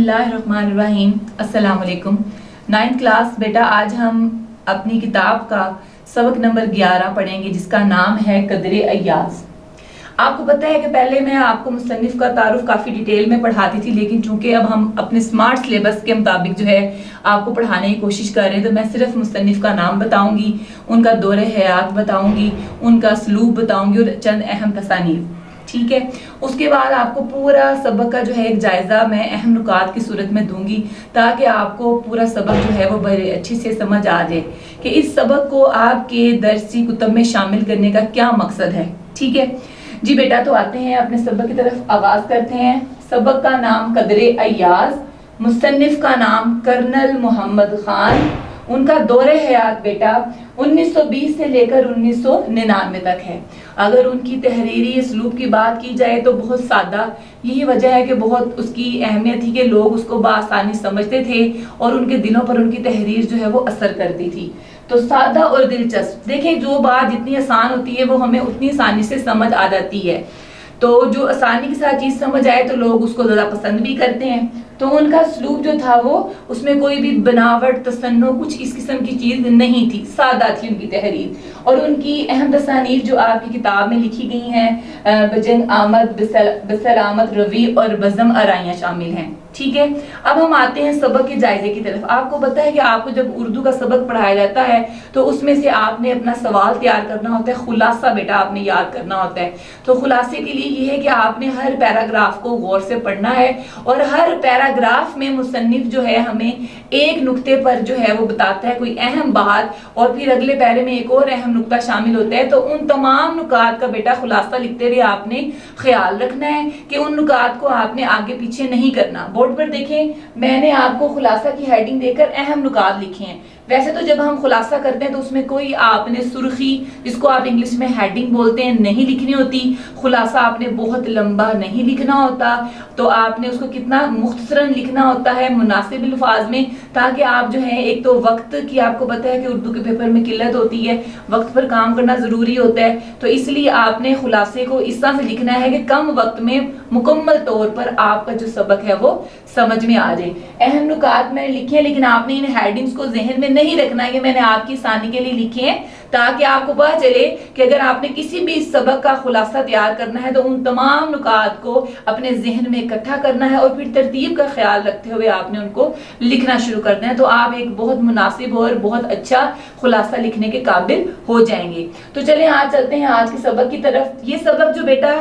बिस्मिल्लाहिर्रहमानिर्रहीम। अस्सलाम वालेकुम। 9th क्लास बेटा, आज हम अपनी किताब का सबक नंबर 11 पढ़ेंगे जिसका नाम है कदरे अय्याज। आपको पता है कि पहले मैं आपको मुसन्निफ का तारुफ काफ़ी डिटेल में पढ़ाती थी, लेकिन चूंकि अब हम अपने स्मार्ट सिलेबस के मुताबिक जो है आपको पढ़ाने की कोशिश कर रहे हैं, तो मैं सिर्फ मुसन्निफ का नाम बताऊंगी, उनका दौरे हयात बताऊंगी, उनका सलूक बताऊंगी और चंद अहम तसानीफ। ठीक है, उसके बाद आपको पूरा सबक का जो है एक जायजा मैं अहम नुकात की सूरत में दूंगी ताकि आपको पूरा सबक जो है वो बड़े अच्छे से समझ आ जाए कि इस सबक को आपके दरसी कुतब में शामिल करने का क्या मकसद है। ठीक है जी बेटा, तो आते हैं अपने सबक की तरफ, आगाज करते हैं। सबक का नाम कदरे अय्याज, मुसन्निफ का नाम कर्नल मोहम्मद खान, उनका दौरे हयात बेटा 1920 से लेकर 1999 तक है। अगर उनकी तहरीरी इसलूब की बात की जाए तो बहुत सादा, यही वजह है कि बहुत उसकी अहमियत थी कि लोग उसको बआसानी समझते थे और उनके दिलों पर उनकी तहरीर जो है वो असर करती थी। तो सादा और दिलचस्प, देखें जो बात जितनी आसान होती है वो हमें उतनी आसानी से समझ आ जाती है। तो जो आसानी के साथ चीज समझ आए तो लोग उसको ज्यादा पसंद भी करते हैं। तो उनका सलूक जो था वो उसमें कोई भी बनावट तसन्नो कुछ इस किस्म की चीज नहीं थी, सादा थी उनकी तहरीर। और उनकी अहम तसानीफ जो आपकी किताब में लिखी गई हैं, बजंग आमद, बिसलामत रवी और बज़म आराइयाँ शामिल हैं। ठीक है, अब हम आते हैं सबक के जायजे की तरफ। आपको पता है कि आपको जब उर्दू का सबक पढ़ाया जाता है तो उसमें से आपने अपना सवाल तैयार करना होता है, खुलासा बेटा आपने याद करना होता है। तो खुलासे के लिए ये है कि आपने हर पैराग्राफ को गौर से पढ़ना है और हर पैराग्राफ में मुसन्निफ जो है हमें एक नुक्ते पर जो है वो बताता है कोई अहम बात, और फिर अगले पैरे में एक और अहम नुक्ता शामिल होता है। तो उन तमाम नुकात का बेटा खुलासा लिखते हुए आपने ख्याल रखना है कि उन नुकात को आपने आगे पीछे नहीं करना। बोर्ड पर देखें, मैंने आपको खुलासा की हेडिंग देकर अहम नुकात लिखे हैं। वैसे तो जब हम खुलासा करते हैं तो उसमें कोई आपने सुर्खी, जिसको आप इंग्लिश में हेडिंग बोलते हैं, नहीं लिखनी होती। खुलासा आपने बहुत लंबा नहीं लिखना होता, तो आपने उसको कितना मुख्तसरन लिखना होता है मुनासिब अल्फाज में, ताकि आप जो है एक तो वक्त की, आपको पता है कि उर्दू के पेपर में किल्लत होती है, वक्त पर काम करना जरूरी होता है। तो इसलिए आपने खुलासे को इस तरह से लिखना है कि कम वक्त में मुकम्मल तौर पर आपका जो सबक है वो समझ में आ जाए। अहम नुकात मैंने लिखे हैं, लेकिन आपने इन हेडिंग्स को जहन में नहीं रखना है कि मैंने आपकी आसानी के लिए लिखे हैं, ताकि आपको पता चले कि अगर आपने किसी भी सबक का खुलासा तैयार करना है तो उन तमाम नुकात को अपने जहन में इकट्ठा करना है और फिर तरतीब का ख्याल रखते हुए आपने उनको लिखना शुरू करना है। तो आप एक बहुत मुनासिब और बहुत अच्छा खुलासा लिखने के काबिल हो जाएंगे। तो चलें आज चलते हैं आज के सबक की तरफ। ये सबक जो बेटा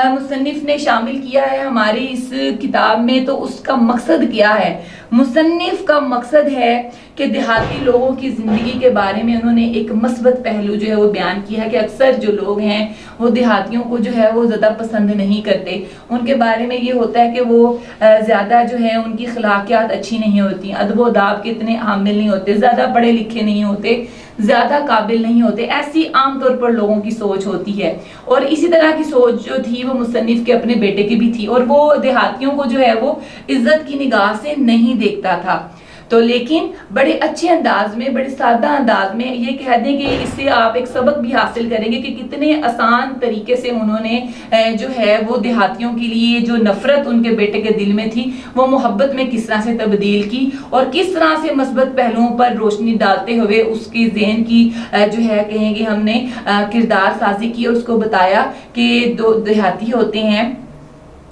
मुसन्निफ ने शामिल किया है हमारी इस किताब में, तो उसका मकसद क्या है? मुसन्निफ का मकसद है कि देहाती लोगों की जिंदगी के बारे में उन्होंने एक मस्बत पहलू जो है वो बयान किया है कि अक्सर जो लोग हैं वो देहातियों को जो है वो ज़्यादा पसंद नहीं करते। उनके बारे में ये होता है कि वो ज़्यादा जो है उनकी खिलाकियात अच्छी नहीं होती, अदब अदाब के इतने हामिल नहीं होते, ज़्यादा पढ़े लिखे नहीं होते, ज़्यादा काबिल नहीं होते। ऐसी आमतौर पर लोगों की सोच होती है। और इसी तरह की सोच जो थी वो मुसन्निफ के अपने बेटे की भी थी, और वो देहातियों को जो है वो इज्जत की निगाह से नहीं देखता था। तो लेकिन बड़े अच्छे अंदाज में, बड़े सादा अंदाज में ये कह दें कि इससे आप एक सबक भी हासिल करेंगे कि कितने आसान तरीके से उन्होंने जो है वो देहातियों के लिए जो नफरत उनके बेटे के दिल में थी वो मोहब्बत में किस तरह से तब्दील की, और किस तरह से मस्बत पहलुओं पर रोशनी डालते हुए उसके ज़हन की जो है कहेंगे हमने किरदार साजी की और उसको बताया कि दो देहाती होते हैं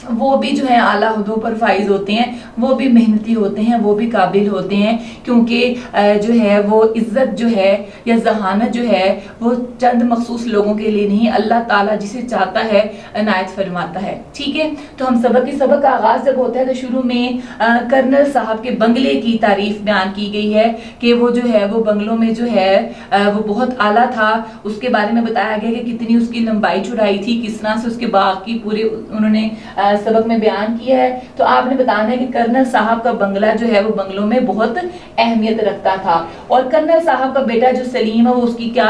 वो भी जो है आला हुदों पर फाइज होते हैं, वो भी मेहनती होते हैं, वो भी काबिल होते हैं, क्योंकि जो है वो इज्जत जो है या जहानत जो है वो चंद मखसूस लोगों के लिए नहीं, अल्लाह ताला जिसे चाहता है इनायत फरमाता है। ठीक है, तो हम सबक का आगाज जब होता है तो शुरू में कर्नल साहब के बंगले की तारीफ बयान की गई है कि वो जो है वो बंगलों में जो है वो बहुत आला था। उसके बारे में बताया गया कि कितनी उसकी लंबाई चौड़ाई थी, किस तरह से उसके बाग की पूरे उन्होंने सबक में बयान किया है। तो आपने बताना है कि कर्नल साहब का बंगला जो है वो बंगलों में बहुत अहमियत रखता था। और कर्नल साहब का बेटा जो सलीम है वो उसकी क्या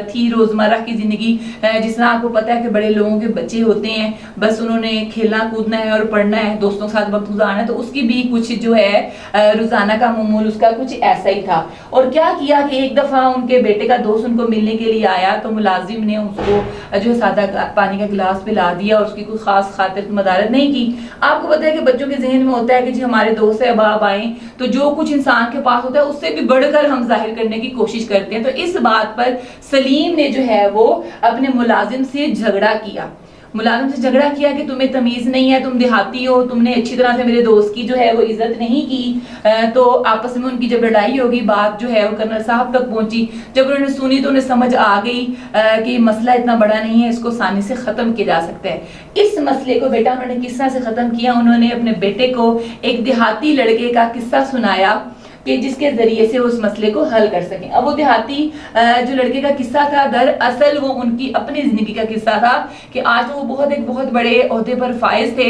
थी रोजमर्रा की जिंदगी, जिस तरह आपको पता है कि बड़े लोगों के बच्चे होते हैं, बस उन्होंने खेलना कूदना है और पढ़ना है, दोस्तों के साथ वक्त गुजारना है, तो उसकी भी कुछ जो है रोजाना का मामूल उसका कुछ ऐसा ही था। और क्या किया कि एक दफा उनके बेटे का दोस्त उनको मिलने के लिए आया तो मुलाजिम ने उसको जो सादा पानी का गिलास पिला दिया और उसकी कोई खास खातिर मदार जियारत नहीं की। आपको पता है कि बच्चों के जहन में होता है कि जी हमारे दोस्त अहबाब आए तो जो कुछ इंसान के पास होता है उससे भी बढ़कर हम जाहिर करने की कोशिश करते हैं। तो इस बात पर सलीम ने जो है वो अपने मुलाजिम से झगड़ा किया, मुलाजिम से झगड़ा किया कि तुम्हें तमीज नहीं है, तुम देहाती हो, तुमने अच्छी तरह से मेरे दोस्त की जो है वो इज्जत नहीं की। तो आपस में उनकी जब लड़ाई होगी, बात जो है वो कर्नल साहब तक पहुंची। जब उन्होंने सुनी तो उन्हें समझ आ गई कि मसला इतना बड़ा नहीं है, इसको आसानी से खत्म किया जा सकता है। इस मसले को बेटा उन्होंने किस तरह से खत्म किया, उन्होंने अपने बेटे को एक देहाती लड़के का किस्सा सुनाया कि जिसके जरिए से वो उस मसले को हल कर सकें। अब वो देहाती जो लड़के का किस्सा था, दरअसल वो उनकी अपनी जिंदगी का किस्सा था कि आज तो वो एक बहुत बड़े ओहदे पर फाइज थे,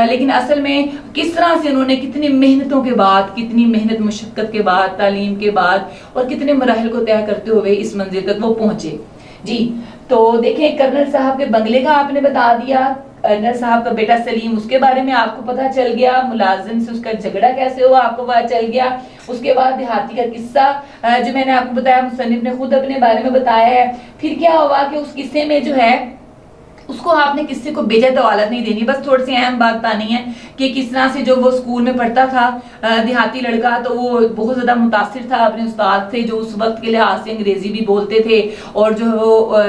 लेकिन असल में किस तरह से उन्होंने कितनी मेहनतों के बाद, कितनी मेहनत मुशक्कत के बाद, तालीम के बाद और कितने मराहिल को तय करते हुए इस मंजिल तक वो पहुंचे। जी तो देखें, कर्नल साहब के बंगले का आपने बता दिया, कर्नल साहब का बेटा सलीम उसके बारे में आपको पता चल गया, मुलाजिम से उसका झगड़ा कैसे हुआ आपको पता चल गया। उसके बाद देहाती का किस्सा जो मैंने आपको बताया, मुसन्निफ ने खुद अपने बारे में बताया है। फिर क्या हुआ कि उस किस्से में जो है उसको आपने किसी को बेजा दवालत नहीं देनी, बस थोड़ी सी अहम बात बतानी है कि किस तरह से जो वो स्कूल में पढ़ता था देहाती लड़का, तो वो बहुत ज़्यादा मुतासिर था अपने उस्ताद से, जो उस वक्त के लिहाज से अंग्रेज़ी भी बोलते थे और जो वो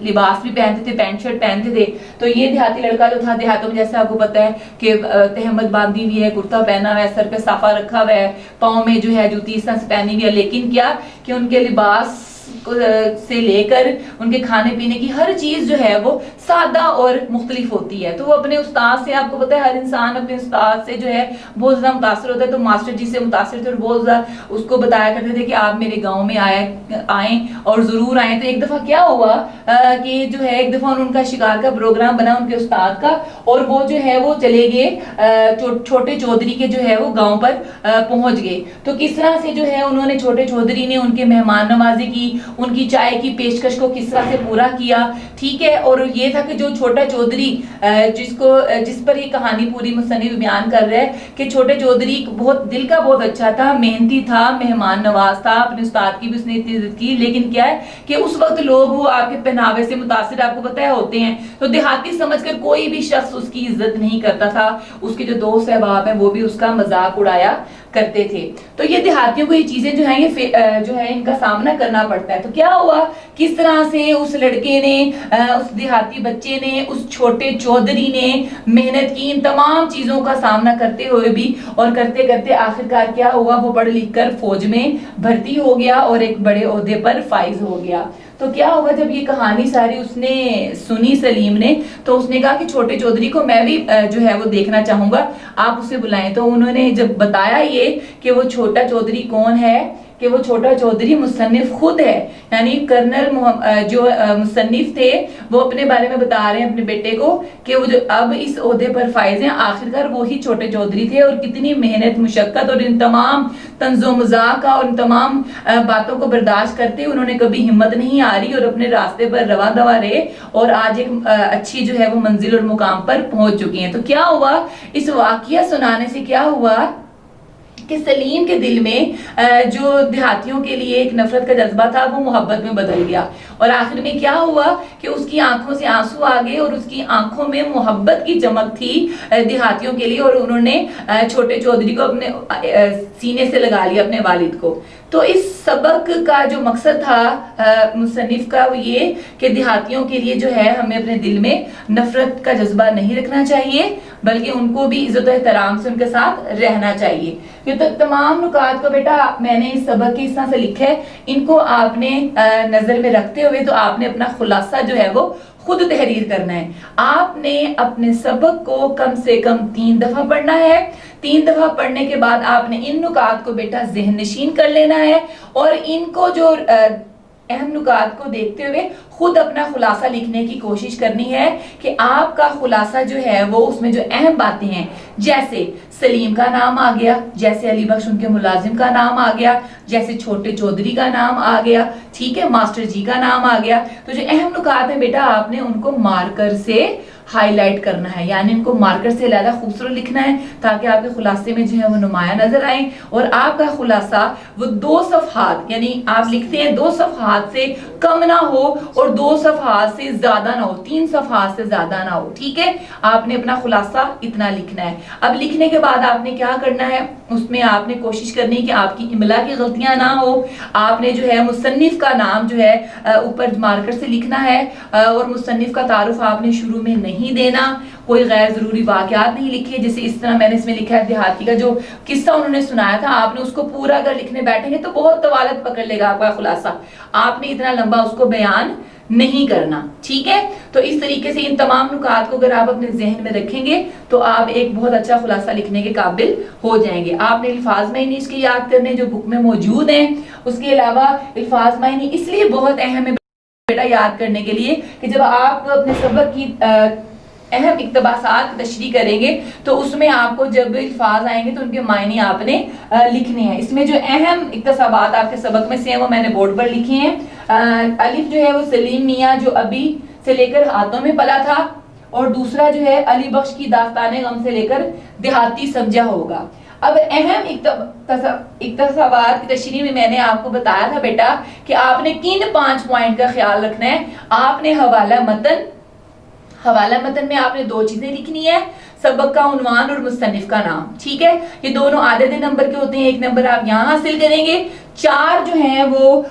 लिबास भी पहनते थे, पैंट शर्ट पहनते थे। तो ये देहाती लड़का जो था, देहातों में जैसे आपको पता है कि तहमद बांधी हुई है, कुर्ता पहना हुआ है, सर पे साफा रखा हुआ है, पाँव में जो है जूती इस तरह से पहनी हुई है, लेकिन क्या कि उनके लिबास से लेकर उनके खाने पीने की हर चीज जो है वो सादा और मुख्तलिफ होती है। तो वो अपने उस्ताद से, आपको पता है हर इंसान अपने उस्ताद से जो है बहुत ज्यादा मुतासर होता है, तो मास्टर जी से मुतासर थे और बहुत ज्यादा उसको बताया करते थे कि आप मेरे गांव में आए और जरूर आए। तो एक दफा क्या हुआ कि जो है एक दफा उनका शिकार का प्रोग्राम बना उनके उस्ताद का, और वो जो है वो चले गए छोटे चौधरी के जो है वो गाँव पर पहुंच गए। तो किस तरह से जो है उन्होंने छोटे चौधरी ने उनके मेहमान नवाजी की, उनकी चाय की पेशकश को किस तरह से पूरा किया, ठीक है। और ये था कि जो छोटा चौधरी जिस पर ये कहानी पूरी मुसन्निफ बयान कर रहे हैं कि छोटे चौधरी बहुत दिल का बहुत अच्छा था, मेहनती था, मेहमान नवाज था, अपने उस्ताद की भी उसने इतनी इज्जत की। लेकिन क्या है कि उस वक्त लोग वो आपके पहनावे से मुतासिर आपको पता है होते हैं, तो देहाती समझकर कोई भी शख्स उसकी इज्जत नहीं करता था। उसके जो दोस्त अहबाब हैं वो भी उसका मजाक उड़ाया करते थे। तो ये देहातियों को ये चीजें जो है ये जो है इनका सामना करना पड़ता है। तो क्या हुआ, किस तरह से उस लड़के ने, उस देहाती बच्चे ने, उस छोटे चौधरी ने मेहनत की इन तमाम चीजों का सामना करते हुए भी, और करते करते आखिरकार क्या हुआ, वो पढ़ लिख कर फौज में भर्ती हो गया और एक बड़े ओहदे पर फाइज हो गया। तो क्या हुआ, जब ये कहानी सारी उसने सुनी सलीम ने, तो उसने कहा कि छोटे चौधरी को मैं भी जो है वो देखना चाहूंगा, आप उसे बुलाएं। तो उन्होंने जब बताया ये कि वो छोटा चौधरी कौन है, कि वो छोटा चौधरी मुसन्निफ खुद है, यानी कर्नल जो मुसन्निफ थे वो अपने बारे में बता रहे हैं अपने बेटे को कि वो जो अब इस ओहदे पर फाइज हैं, आखिरकार वो ही छोटे चौधरी थे। और कितनी मेहनत मुशक्कत और इन तमाम तंज़ो मज़ाक़ और इन तमाम बातों को बर्दाश्त करते उन्होंने कभी हिम्मत नहीं हारी और अपने रास्ते पर रवा दवा रहे और आज एक अच्छी जो है वो मंजिल और मुकाम पर पहुंच चुकी हैं। तो क्या हुआ, इस वाक़या सुनाने से क्या हुआ कि सलीम के दिल में जो देहातियों के लिए एक नफरत का जज्बा था वो मोहब्बत में बदल गया, और आखिर में क्या हुआ कि उसकी आंखों से आंसू आ गए और उसकी आंखों में मोहब्बत की चमक थी देहातियों के लिए, और उन्होंने छोटे चौधरी को अपने सीने से लगा लिया, अपने वालिद को। तो इस सबक का जो मकसद था मुसन्निफ का वो ये कि देहातियों के लिए जो है हमें अपने दिल में नफरत का जज्बा नहीं रखना चाहिए, बल्कि उनको भी इज्जत और एहतराम से उनके साथ रहना चाहिए। ये तो तमाम नुकात को बेटा मैंने इस सबक के हिस्सा से लिखे है, इनको आपने नजर में रखते हुए तो आपने अपना खुलासा जो है वो खुद तहरीर करना है। आपने अपने सबक को कम से कम 3 दफा पढ़ना है। 3 दफा पढ़ने के बाद आपने इन नुकात को बेटा ज़हन नशीन कर लेना है, और इनको जो अहम नुकात को देखते हुए खुद अपना खुलासा लिखने की कोशिश करनी है कि आपका खुलासा जो है वो उसमें जो अहम बातें हैं, जैसे सलीम का नाम आ गया, जैसे अली बख्श उनके मुलाजिम का नाम आ गया, जैसे छोटे चौधरी का नाम आ गया, ठीक है, मास्टर जी का नाम आ गया। तो जो अहम नुकात है बेटा आपने उनको मार्कर से ہائی لائٹ کرنا ہے، یعنی ان کو مارکر سے علیحدہ خوبصورت لکھنا ہے تاکہ آپ کے خلاصے میں جو ہے وہ نمایاں نظر آئیں، اور آپ کا خلاصہ وہ 2 صفحات، یعنی آپ لکھتے ہیں 2 صفحات سے کم نہ ہو اور 2 صفحات سے زیادہ نہ ہو، 3 صفحات سے زیادہ نہ ہو، ٹھیک ہے؟ آپ نے اپنا خلاصہ اتنا لکھنا ہے۔ اب لکھنے کے بعد آپ نے کیا کرنا ہے، اس میں آپ نے کوشش کرنی کہ آپ کی املا کی غلطیاں نہ ہو، آپ نے جو ہے مصنف کا نام جو ہے اوپر مارکر سے لکھنا ہے، اور مصنف کا تعارف آپ نے شروع میں نہیں دینا، کوئی غیر ضروری واقعات نہیں لکھے، جیسے اس طرح میں نے اس میں لکھا ہے دیہاتی کا جو قصہ انہوں نے سنایا تھا، آپ نے اس کو پورا اگر لکھنے بیٹھیں گے تو بہت طوالت پکڑ لے گا آپ کا خلاصہ، آپ نے اتنا لمبا اس کو بیان نہیں کرنا، ٹھیک ہے؟ تو اس طریقے سے ان تمام نکات کو اگر آپ اپنے ذہن میں رکھیں گے تو آپ ایک بہت اچھا خلاصہ لکھنے کے قابل ہو جائیں گے۔ آپ نے الفاظ معنی اس کے یاد کرنے جو بک میں موجود ہیں، اس کے علاوہ الفاظ معنی اس لیے بہت اہم ہے بیٹا یاد کرنے کے لیے کہ جب آپ اپنے سبق کی اہم اقتباسات تشریح کریں گے تو اس میں آپ کو جب الفاظ آئیں گے تو ان کے معنی آپ نے لکھنے ہیں۔ اس میں جو اہم اقتباسات آپ کے سبق میں سے ہیں وہ میں نے بورڈ پر لکھے ہیں۔ الف جو ہے وہ سلیم میاں جو ابھی سے لے کر ہاتھوں میں پلا تھا، اور دوسرا جو ہے علی بخش کی داستان غم سے لے کر دیہاتی سمجھا ہوگا۔ اب اہم اقتباسات کی تشریح میں نے آپ کو بتایا تھا بیٹا کہ آپ نے کن 5 پوائنٹ کا خیال رکھنا ہے۔ آپ نے حوالہ متن میں آپ نے 2 چیزیں لکھنی ہے، سبق کا عنوان اور مصنف کا نام، ٹھیک ہے؟ یہ دونوں آدھے نمبر کے ہوتے ہیں، 1 نمبر آپ یہاں حاصل کریں گے۔ 4 جو ہیں وہ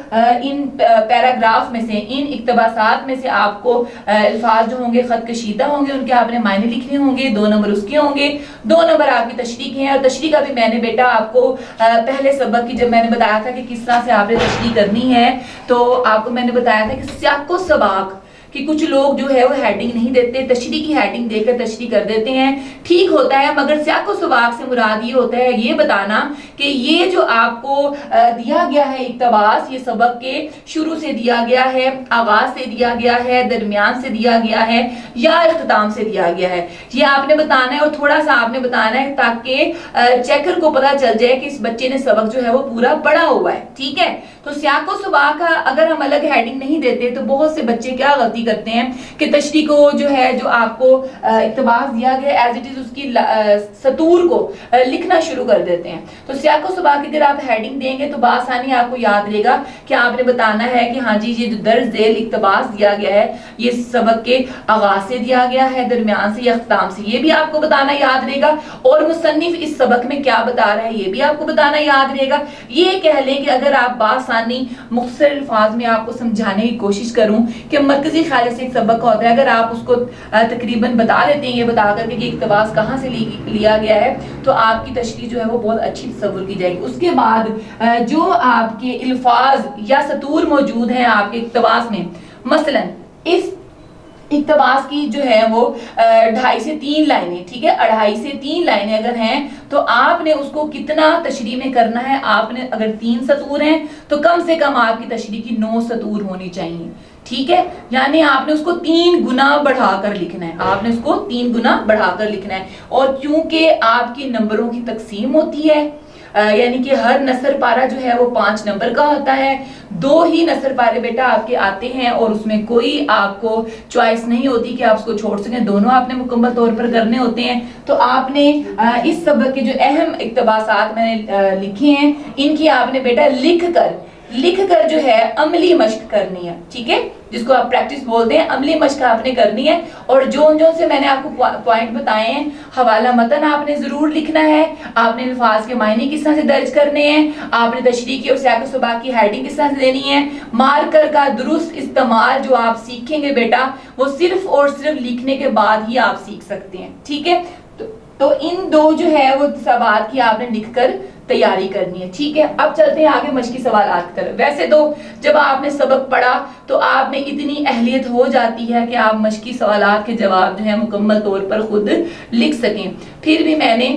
ان پیراگراف میں سے، ان اقتباسات میں سے آپ کو الفاظ جو ہوں گے خط کشیدہ ہوں گے، ان کے آپ نے معنی لکھنے ہوں گے، 2 نمبر اس کے ہوں گے، 2 نمبر آپ کی تشریح کے ہیں، اور تشریح کا بھی میں نے بیٹا آپ کو پہلے سبق کی جب میں نے بتایا تھا کہ کس طرح سے آپ نے تشریح کرنی ہے تو آپ کو میں نے بتایا تھا کہ سیاق و سباق کہ کچھ لوگ جو ہے وہ ہیڈنگ نہیں دیتے، تشریح کی ہیڈنگ دے کر تشریح کر دیتے ہیں، ٹھیک ہوتا ہے، مگر سیاق و سباق سے مراد یہ ہوتا ہے یہ بتانا کہ یہ جو آپ کو دیا گیا ہے اقتباس، یہ سبق کے شروع سے دیا گیا ہے، آغاز سے دیا گیا ہے، درمیان سے دیا گیا ہے یا اختتام سے دیا گیا ہے، یہ آپ نے بتانا ہے، اور تھوڑا سا آپ نے بتانا ہے تاکہ چیکر کو پتا چل جائے کہ اس بچے نے سبق جو ہے وہ پورا پڑھا ہوا ہے، ٹھیک ہے؟ تو سیاق و سباق اگر ہم الگ ہیڈنگ نہیں دیتے تو بہت سے بچے کیا غلطی کرتے ہیں کہ تشریح کو جو ہے جو آپ کو اقتباس دیا گیا ایز اٹ از اس کی سطور کو لکھنا شروع کر دیتے ہیں۔ تو سیاق و سباق اگر آپ ہیڈنگ دیں گے تو بآسانی آپ کو یاد رہے گا کہ آپ نے بتانا ہے کہ ہاں جی یہ جو درج ذیل اقتباس دیا گیا ہے یہ سبق کے آغاز سے دیا گیا ہے، درمیان سے یا اختتام سے، یہ بھی آپ کو بتانا یاد رہے گا، اور مصنف اس سبق میں کیا بتا رہا ہے یہ بھی آپ کو بتانا یاد رہے گا۔ یہ کہہ لیں کہ اگر آپ بآسانی مختصر الفاظ میں آپ کو سمجھانے کی کوشش کروں کہ مرکزی خیال سے ایک سبق ہوتا ہے، اگر آپ اس کو تقریباً بتا دیتے ہیں یہ بتا کر کے کہ اقتباس کہاں سے لیا گیا ہے تو آپ کی تشریح جو ہے وہ بہت اچھی تصور کی جائے گی۔ اس کے بعد جو آپ کے الفاظ یا سطور موجود ہیں آپ کے اقتباس میں، مثلا اس اقتباس کی جو ہے وہ 2.5 سے 3 لائنیں، ٹھیک ہے؟ 2.5 سے 3 لائنیں اگر ہیں تو آپ نے اس کو کتنا تشریح میں کرنا ہے، آپ نے اگر 3 سطور ہیں تو کم سے کم آپ کی تشریح کی 9 سطور ہونی چاہیے، ٹھیک ہے؟ یعنی آپ نے اس کو 3 گنا بڑھا کر لکھنا ہے، آپ نے اس کو 3 گنا بڑھا کر لکھنا ہے، اور کیونکہ آپ کی نمبروں کی تقسیم ہوتی ہے، یعنی کہ ہر نثر پارہ جو ہے وہ 5 نمبر کا ہوتا ہے، 2 ہی نثر پارے بیٹا آپ کے آتے ہیں، اور اس میں کوئی آپ کو چوائس نہیں ہوتی کہ آپ اس کو چھوڑ سکیں، دونوں آپ نے مکمل طور پر کرنے ہوتے ہیں۔ تو آپ نے اس سبق کے جو اہم اقتباسات میں نے لکھے ہیں ان کی آپ نے بیٹا لکھ کر جو ہے عملی مشق کرنی ہے، ٹھیک ہے؟ جس کو آپ پریکٹس بولتے ہیں، عملی مشق آپ نے کرنی ہے، اور جو سے میں نے آپ کو پوائنٹ بتائے ہیں، حوالہ متن آپ نے ضرور لکھنا ہے، آپ نے الفاظ کے معنی کس طرح سے درج کرنے ہیں، آپ نے تشریح کی اور سیاق و سباق کی ہیڈنگ کس طرح سے دینی ہے، مارکر کا درست استعمال جو آپ سیکھیں گے بیٹا وہ صرف اور صرف لکھنے کے بعد ہی آپ سیکھ سکتے ہیں، ٹھیک ہے؟ تو ان 2 جو ہے وہ سوالات کی آپ نے لکھ کر تیاری کرنی ہے، ٹھیک ہے؟ اب چلتے ہیں آگے مشقی سوالات کی طرف۔ ویسے تو جب آپ نے سبق پڑھا تو آپ میں اتنی اہلیت ہو جاتی ہے کہ آپ مشقی سوالات کے جواب جو ہے مکمل طور پر خود لکھ سکیں، پھر بھی میں نے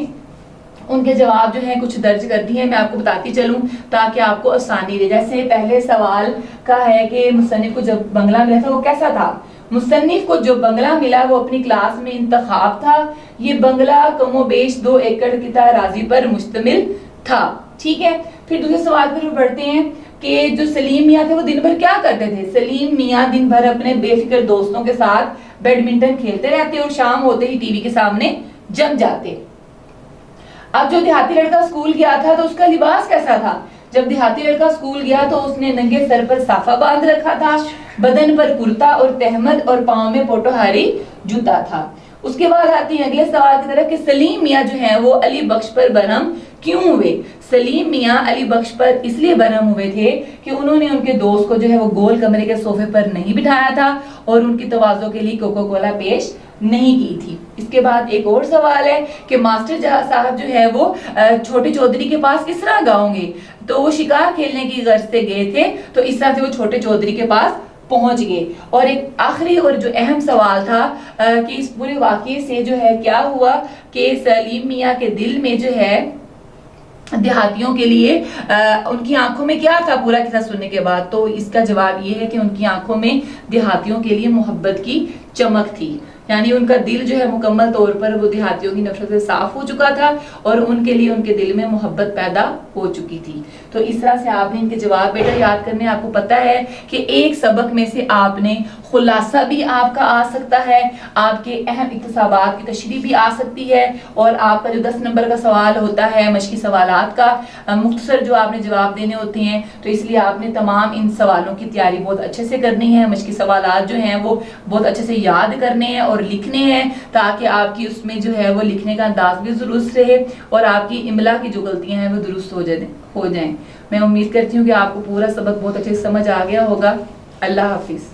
ان کے جواب جو ہیں کچھ درج کر دی ہیں، میں آپ کو بتاتی چلوں تاکہ آپ کو آسانی رہے۔ جیسے پہلے سوال کا ہے کہ مصنف کو جب بنگلہ ملا تھا وہ کیسا تھا؟ مصنف کو جو بنگلہ ملا وہ اپنی کلاس میں انتخاب تھا، یہ بنگلہ کم و بیش 2 ایکڑ کی اراضی پر مشتمل تھا، ٹھیک ہے؟ پھر دوسرے سوال پر بڑھتے ہیں کہ جو سلیم میاں تھے وہ دن بھر کیا کرتے تھے. سلیم میاں دن بھر اپنے بے فکر دوستوں کے ساتھ بیڈمنٹن کھیلتے رہتے اور شام ہوتے ہی ٹی وی کے سامنے جم جاتے. اب جو دیہاتی لڑکا اسکول گیا تھا تو اس کا لباس کیسا تھا؟ جب دیہاتی لڑکا اسکول گیا تو اس نے ننگے سر پر صافہ باندھ رکھا تھا, بدن پر کرتا اور تہمد اور پاؤں میں پوٹوہاری جوتا تھا. اس کے بعد آتی ہیں اگلے سوال کی طرف کہ سلیم میاں جو ہیں وہ علی بخش پر برہم کیوں ہوئے؟ سلیم میاں علی بخش پر اس لیے برہم ہوئے تھے کہ انہوں نے ان کے دوست کو جو ہے وہ گول کمرے کے صوفے پر نہیں بٹھایا تھا اور ان کی تواضع کے لیے کوکا کولا پیش نہیں کی تھی. اس کے بعد ایک اور سوال ہے کہ ماسٹر صاحب جو ہے وہ چھوٹے چودھری کے پاس کس طرح گاؤں گے؟ تو وہ شکار کھیلنے کی غرض سے گئے تھے, تو اس طرح سے وہ چھوٹے چودھری کے پاس پہنچ گئے. اور ایک آخری اور جو اہم سوال تھا کہ اس پورے واقعے سے جو ہے کیا ہوا کہ سلیم میاں کے دل میں جو ہے دیہاتیوں کے لیے ان کی آنکھوں میں کیا تھا پورا قصہ سننے کے بعد؟ تو اس کا جواب یہ ہے کہ ان کی آنکھوں میں دیہاتیوں کے لیے محبت کی چمک تھی. یعنی ان کا دل جو ہے مکمل طور پر وہ دیہاتیوں کی نفرت سے صاف ہو چکا تھا اور ان کے لیے ان کے دل میں محبت پیدا ہو چکی تھی. تو اس طرح سے آپ نے ان کے جواب بیٹا یاد کرنے. آپ کو پتا ہے کہ ایک سبق میں سے آپ نے خلاصہ بھی آپ کا آ سکتا ہے, آپ کے اہم اکتسابات کی تشریح بھی آ سکتی ہے, اور آپ کا جو 10 نمبر کا سوال ہوتا ہے مشقی سوالات کا مختصر جو آپ نے جواب دینے ہوتے ہیں, تو اس لیے آپ نے تمام ان سوالوں کی تیاری بہت اچھے سے کرنی ہے. مشقی سوالات جو ہیں وہ بہت اچھے سے یاد کرنے ہیں اور لکھنے ہیں تاکہ آپ کی اس میں جو ہے وہ لکھنے کا انداز بھی درست رہے اور آپ کی املا کی جو غلطیاں ہیں وہ درست ہو جائیں. میں امید کرتی ہوں کہ آپ کو پورا سبق بہت اچھے سے سمجھ آ گیا ہوگا. اللہ حافظ.